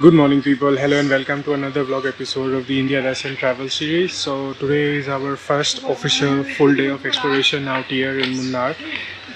Good morning people, hello and welcome to another vlog episode of the India Darshan travel series. So today is our first official full day of exploration out here in Munnar,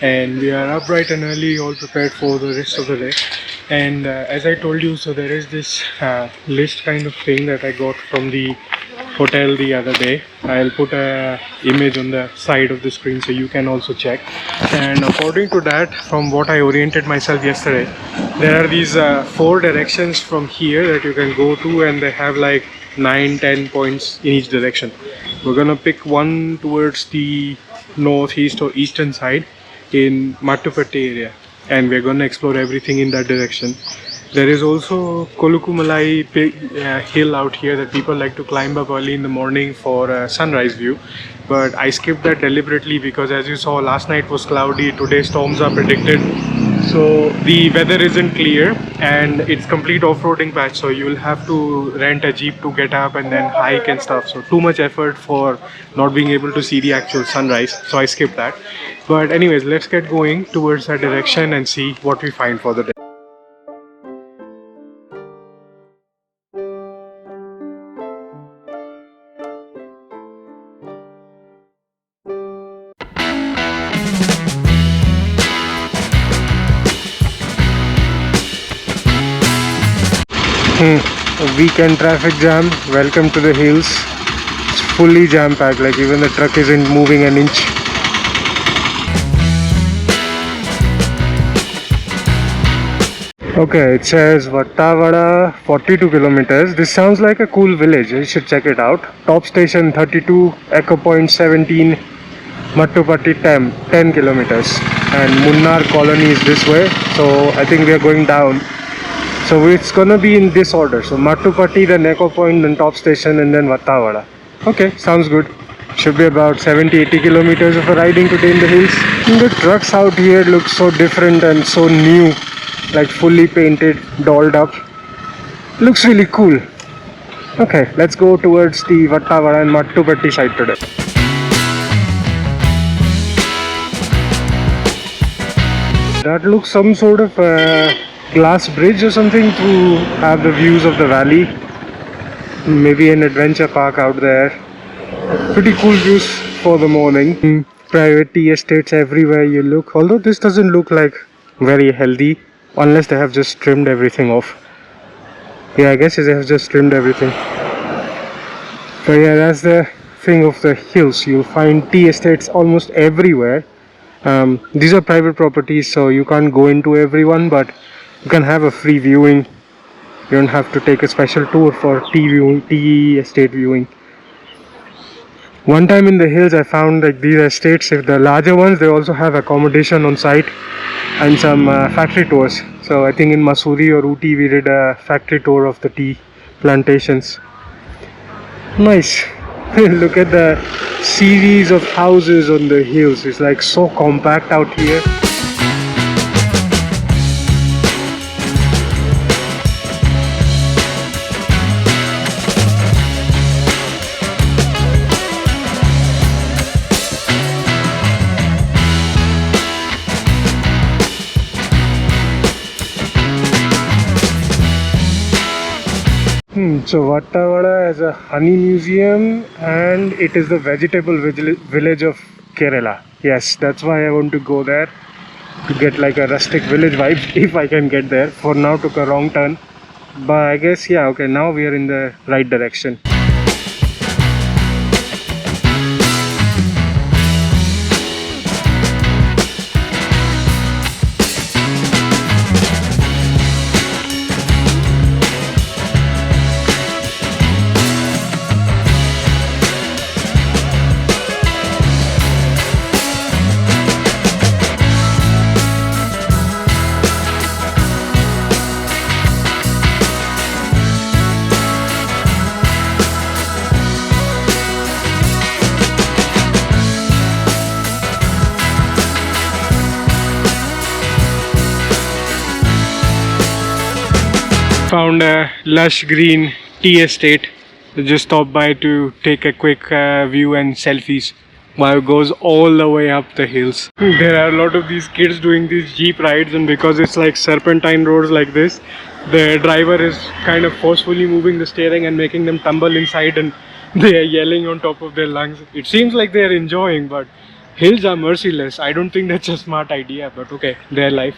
and we are up bright and early, all prepared for the rest of the day. And as I told you, so there is this list kind of thing that I got from the hotel the other day. I'll put a image on the side of the screen so you can also check. And according to that, from what I oriented myself yesterday, there are these 4 directions from here that you can go to, and they have like 9-10 points in each direction. We're gonna pick one towards the northeast or eastern side in Mattupetty area, and we're gonna explore everything in that direction. There is also Kolukumalai hill out here that people like to climb up early in the morning for a sunrise view, but I skipped that deliberately because, as you saw, last night was cloudy, today storms are predicted, so the weather isn't clear and it's complete off-roading patch, so you'll have to rent a jeep to get up and then hike and stuff, so too much effort for not being able to see the actual sunrise, so I skipped that. But anyways, let's get going towards that direction and see what we find for the day. Weekend traffic jam. Welcome to the hills. It's fully jam packed, like even the truck isn't moving an inch. Okay, it says Vattavada 42 kilometers. This sounds like a cool village. You should check it out. Top station 32, Echo Point 17, Mattupetty Dam 10 kilometers. And Munnar colony is this way. So I think we are going down. So it's gonna be in this order. So Mattupetty, then Echo Point, then top station, and then Vattavada. Okay, sounds good. Should be about 70-80 kilometers of a riding today in the hills. And the trucks out here look so different and so new, like fully painted, dolled up. Looks really cool. Okay, let's go towards the Vattavada and Mattupetty side today. That looks some sort of glass bridge or something to have the views of the valley. Maybe an adventure park out there. Pretty cool views for the morning. Private tea estates everywhere you look, although this doesn't look like very healthy unless they have just trimmed everything off. Yeah, I guess they have just trimmed everything. But yeah, that's the thing of the hills. You'll find tea estates almost everywhere. These are private properties, so you can't go into everyone, but you can have a free viewing. You don't have to take a special tour for tea estate viewing. One time in the hills I found like these estates, if the larger ones, they also have accommodation on site and some factory tours. So I think in Masuri or Ooty we did a factory tour of the tea plantations. Nice. Look at the series of houses on the hills. It's like so compact out here. So Vattavada is a honey museum, and it is the vegetable village of Kerala. Yes, that's why I want to go there, to get like a rustic village vibe if I can get there. For now took a wrong turn, but I guess yeah, okay, now we are in the right direction. Found a lush green tea estate. So just stopped by to take a quick view and selfies. Wow, it goes all the way up the hills. There are a lot of these kids doing these jeep rides, and because it's like serpentine roads like this, the driver is kind of forcefully moving the steering and making them tumble inside, and they are yelling on top of their lungs. It seems like they are enjoying, but hills are merciless. I don't think that's a smart idea, but okay, their life.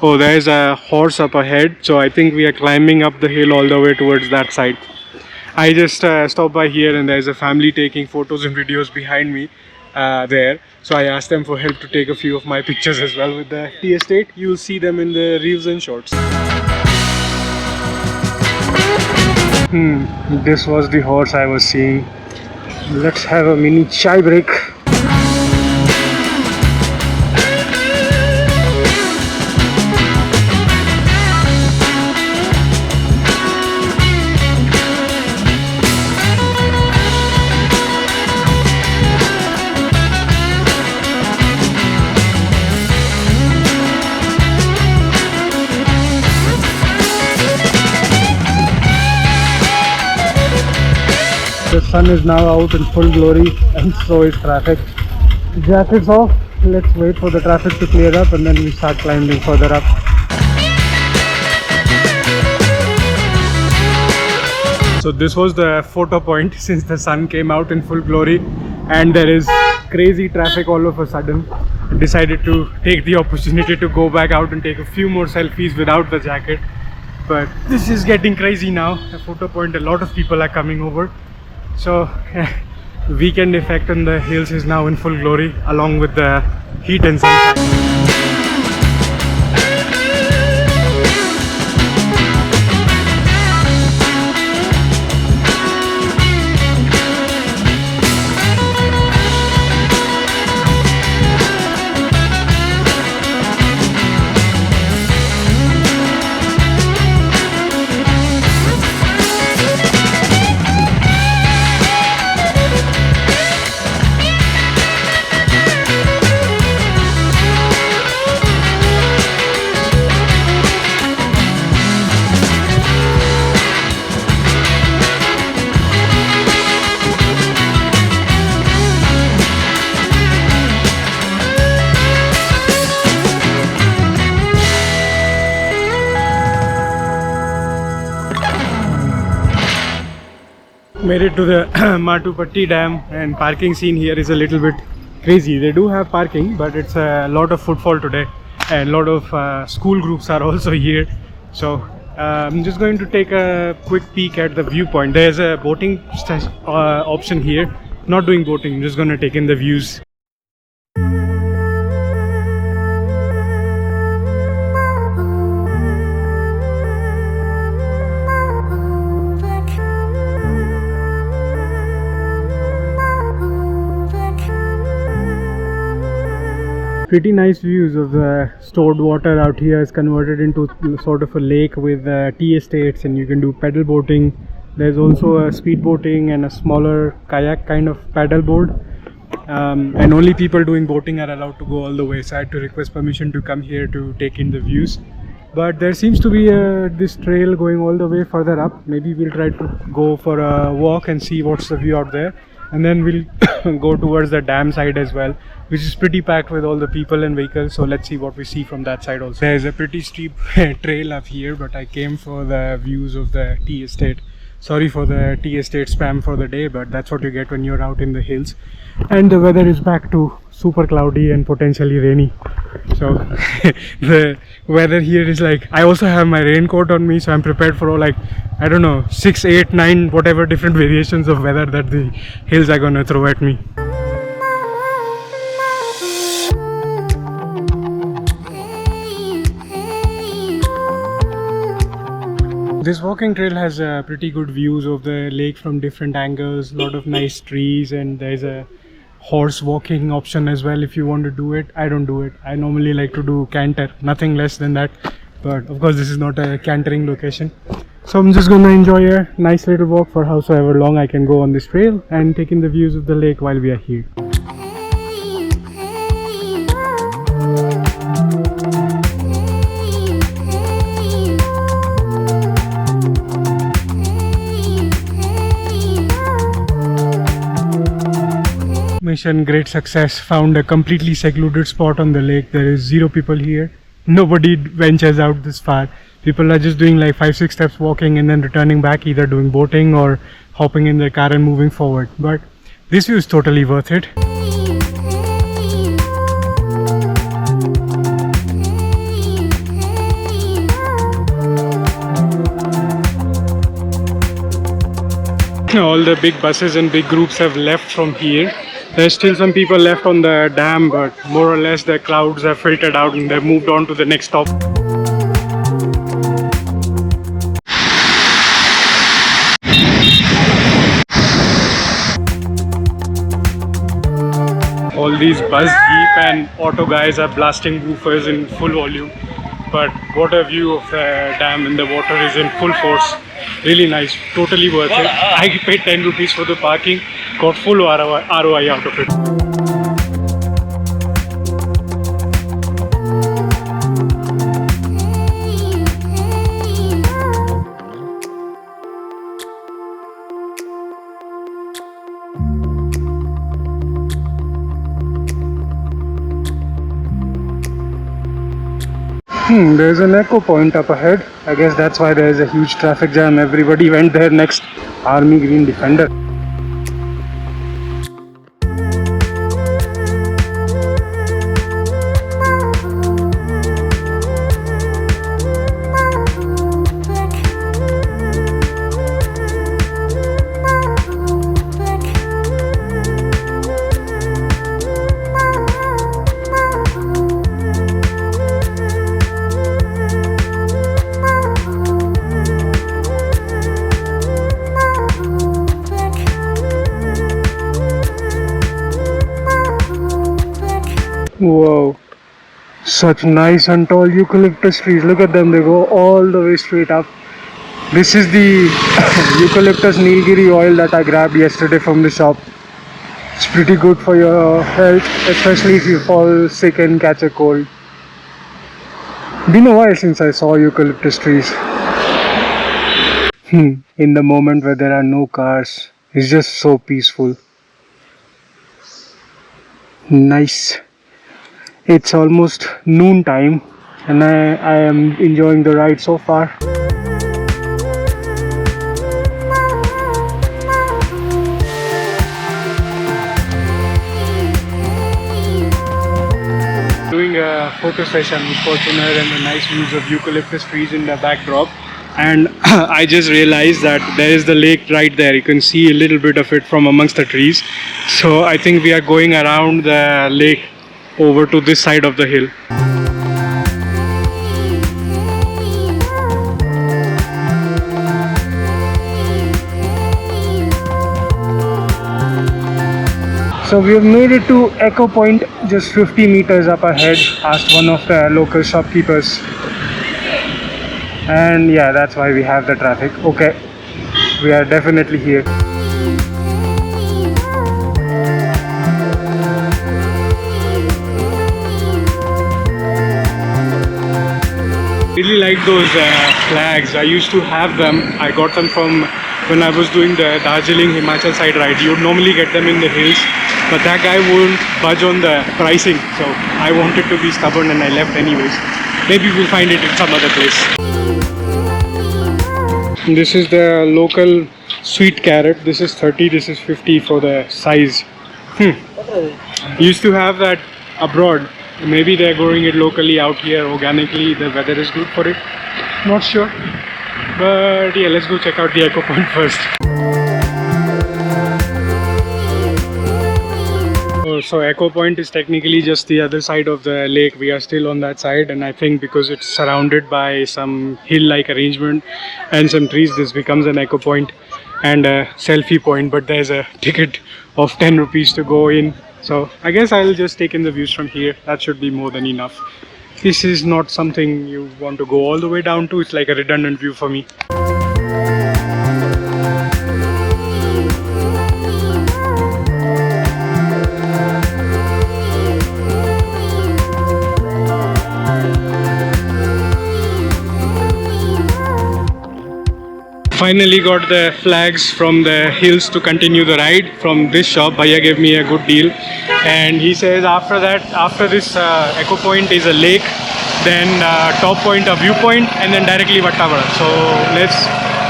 Oh, there's a horse up ahead, so I think we are climbing up the hill all the way towards that side. I just stopped by here, and there's a family taking photos and videos behind me there. So I asked them for help to take a few of my pictures as well with the tea estate. You'll see them in the reels and shorts. This was the horse I was seeing. Let's have a mini chai break. The sun is now out in full glory, and so is traffic. Jackets off. Let's wait for the traffic to clear up, and then we start climbing further up. So this was the photo point since the sun came out in full glory, and there is crazy traffic all of a sudden. I decided to take the opportunity to go back out and take a few more selfies without the jacket. But this is getting crazy now. The photo point, a lot of people are coming over. So weekend effect on the hills is now in full glory, along with the heat and sunshine. Made it to the Mattupetty Dam, and parking scene here is a little bit crazy. They do have parking, but it's a lot of footfall today, and a lot of school groups are also here. So I'm just going to take a quick peek at the viewpoint. There's a boating option here. Not doing boating, I'm just going to take in the views. Pretty nice views of the stored water out here is converted into sort of a lake with tea estates, and you can do pedal boating. There's also a speed boating and a smaller kayak kind of paddle board, and only people doing boating are allowed to go all the way, so I had to request permission to come here to take in the views. But there seems to be this trail going all the way further up. Maybe we'll try to go for a walk and see what's the view out there, and then we'll go towards the dam side as well, which is pretty packed with all the people and vehicles. So let's see what we see from that side also. There's a pretty steep trail up here, but I came for the views of the tea estate. Sorry for the tea estate spam for the day, but that's what you get when you're out in the hills. And the weather is back to super cloudy and potentially rainy. So the weather here is like, I also have my raincoat on me, so I'm prepared for all, like, I don't know, 6, 8, 9 whatever different variations of weather that the hills are gonna throw at me. This walking trail has pretty good views of the lake from different angles, a lot of nice trees, and there's a horse walking option as well if you want to do it. I don't do it. I normally like to do canter, nothing less than that. But of course this is not a cantering location. So I'm just gonna enjoy a nice little walk for however long I can go on this trail and take in the views of the lake while we are here. mission, great success. Found a completely secluded spot on the lake. There is 0 people here. Nobody ventures out this far. People are just doing like 5-6 steps walking and then returning back, either doing boating or hopping in their car and moving forward. But this view is totally worth it. All the big buses and big groups have left from here. There's still some people left on the dam, but more or less the crowds have filtered out and they've moved on to the next stop. All these bus, jeep and auto guys are blasting woofers in full volume. But what a view of the dam, and the water is in full force. Really nice, totally worth it. I paid 10 rupees for the parking, got full ROI out of it. There's an echo point up ahead. I guess that's why there's a huge traffic jam. Everybody went there next. Army Green Defender. Wow, such nice and tall eucalyptus trees. Look at them, they go all the way straight up. This is the eucalyptus Nilgiri oil that I grabbed yesterday from the shop. It's pretty good for your health, especially if you fall sick and catch a cold. Been a while since I saw eucalyptus trees. In the moment where there are no cars, it's just so peaceful. Nice. It's almost noon time and I am enjoying the ride so far. Doing a photo session with Fortuner and the nice views of eucalyptus trees in the backdrop. And I just realized that there is the lake right there. You can see a little bit of it from amongst the trees. So I think we are going around the lake over to this side of the hill. So we have made it to Echo Point, just 50 meters up ahead. Asked one of the local shopkeepers. And yeah, that's why we have the traffic. Okay, we are definitely here. Really like those flags. I used to have them. I got them from when I was doing the Darjeeling Himachal side ride. You would normally get them in the hills, but that guy wouldn't budge on the pricing, so I wanted to be stubborn and I left anyways. Maybe we'll find it in some other place. This is the local sweet carrot. This is 30, this is 50 for the size. Used to have that abroad. Maybe they're growing it locally out here organically. The weather is good for it. Not sure. But yeah, let's go check out the Echo Point first. So Echo Point is technically just the other side of the lake. We are still on that side, and I think because it's surrounded by some hill-like arrangement and some trees, this becomes an Echo Point and a selfie point. But there's a ticket of 10 rupees to go in. So I guess I'll just take in the views from here. That should be more than enough. This is not something you want to go all the way down to. It's like a redundant view for me. finally got the flags from the hills to continue the ride from this shop. Bhaiya gave me a good deal, and he says after that, after this echo point is a lake, then top point a viewpoint, and then directly Vattavara. So let's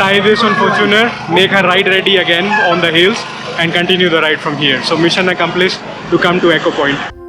tie this on Fortuner, make her ride ready again on the hills, and continue the ride from here. So mission accomplished to come to echo point.